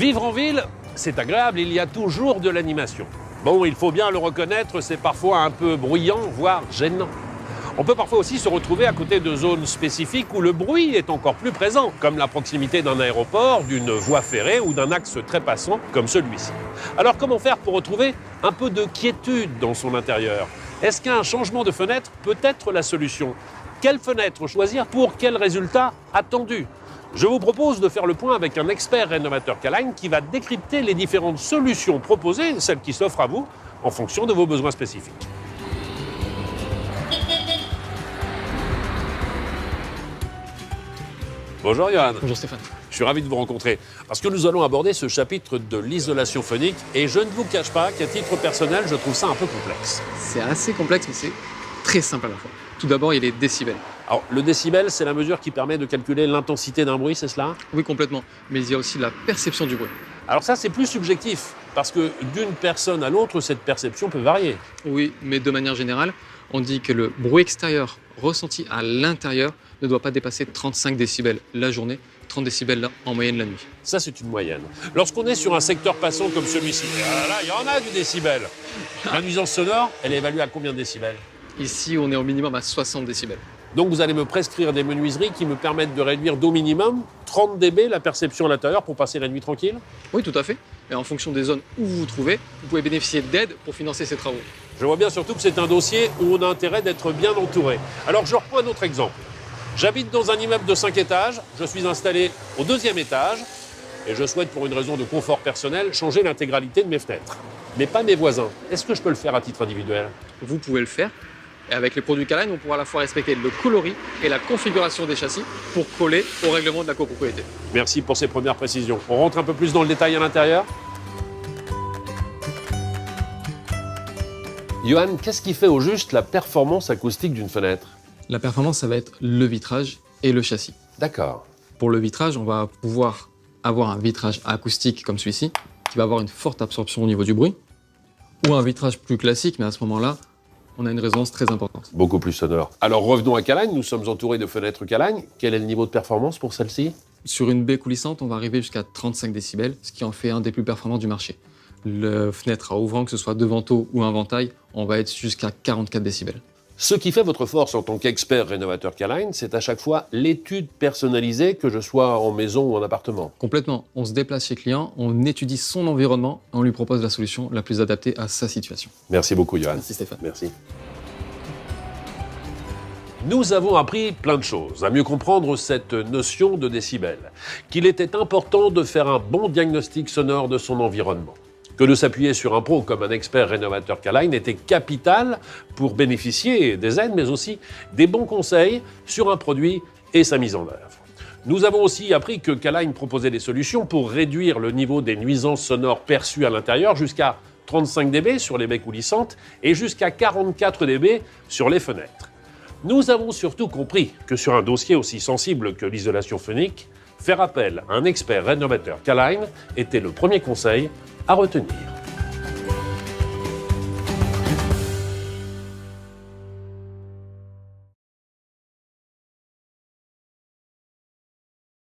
Vivre en ville, c'est agréable, il y a toujours de l'animation. Bon, il faut bien le reconnaître, c'est parfois un peu bruyant, voire gênant. On peut parfois aussi se retrouver à côté de zones spécifiques où le bruit est encore plus présent, comme la proximité d'un aéroport, d'une voie ferrée ou d'un axe très passant comme celui-ci. Alors comment faire pour retrouver un peu de quiétude dans son intérieur? Est-ce qu'un changement de fenêtre peut être la solution? Quelle fenêtre choisir pour quel résultat attendu? Je vous propose de faire le point avec un expert rénovateur K-Line qui va décrypter les différentes solutions proposées, celles qui s'offrent à vous, en fonction de vos besoins spécifiques. Bonjour Johan. Bonjour Stéphane. Je suis ravi de vous rencontrer parce que nous allons aborder ce chapitre de l'isolation phonique et je ne vous cache pas qu'à titre personnel, je trouve ça un peu complexe. C'est assez complexe, mais c'est très simple à la fois. Tout d'abord, il y a les décibels. Alors, le décibel, c'est la mesure qui permet de calculer l'intensité d'un bruit, c'est cela? Oui, complètement. Mais il y a aussi la perception du bruit. Alors ça, c'est plus subjectif parce que d'une personne à l'autre, cette perception peut varier. Oui, mais de manière générale, on dit que le bruit extérieur ressenti à l'intérieur ne doit pas dépasser 35 décibels la journée, 30 décibels en moyenne la nuit. Ça, c'est une moyenne. Lorsqu'on est sur un secteur passant comme celui-ci, là, il y en a du décibel. La nuisance sonore, elle est évaluée à combien de décibels? Ici, on est au minimum à 60 décibels. Donc vous allez me prescrire des menuiseries qui me permettent de réduire d'au minimum 30 dB la perception à l'intérieur pour passer la nuit tranquille? Oui, tout à fait. Et en fonction des zones où vous vous trouvez, vous pouvez bénéficier d'aide pour financer ces travaux. Je vois bien surtout que c'est un dossier où on a intérêt d'être bien entouré. Alors je reprends un autre exemple. J'habite dans un immeuble de 5 étages, je suis installé au 2e étage et je souhaite, pour une raison de confort personnel, changer l'intégralité de mes fenêtres. Mais pas mes voisins. Est-ce que je peux le faire à titre individuel? Vous pouvez le faire. Et avec les produits K-Line, on pourra à la fois respecter le coloris et la configuration des châssis pour coller au règlement de la copropriété. Merci pour ces premières précisions. On rentre un peu plus dans le détail à l'intérieur? Johan, qu'est-ce qui fait au juste la performance acoustique d'une fenêtre? La performance, ça va être le vitrage et le châssis. D'accord. Pour le vitrage, on va pouvoir avoir un vitrage acoustique comme celui-ci, qui va avoir une forte absorption au niveau du bruit, ou un vitrage plus classique, mais à ce moment-là, on a une résonance très importante. Beaucoup plus sonore. Alors revenons à K-Line, nous sommes entourés de fenêtres K-Line. Quel est le niveau de performance pour celle-ci? Sur une baie coulissante, on va arriver jusqu'à 35 décibels, ce qui en fait un des plus performants du marché. Le fenêtre à ouvrant, que ce soit devanteau ou inventail, on va être jusqu'à 44 décibels. Ce qui fait votre force en tant qu'expert rénovateur K-Line, c'est à chaque fois l'étude personnalisée, que je sois en maison ou en appartement. Complètement. On se déplace chez client, on étudie son environnement et on lui propose la solution la plus adaptée à sa situation. Merci beaucoup, Johan. Merci Stéphane. Merci. Nous avons appris plein de choses, à mieux comprendre cette notion de décibels, qu'il était important de faire un bon diagnostic sonore de son environnement, que de s'appuyer sur un pro comme un expert rénovateur K-Line était capital pour bénéficier des aides, mais aussi des bons conseils sur un produit et sa mise en œuvre. Nous avons aussi appris que K-Line proposait des solutions pour réduire le niveau des nuisances sonores perçues à l'intérieur jusqu'à 35 dB sur les baies coulissantes et jusqu'à 44 dB sur les fenêtres. Nous avons surtout compris que sur un dossier aussi sensible que l'isolation phonique, faire appel à un expert rénovateur K-Line était le premier conseil à retenir.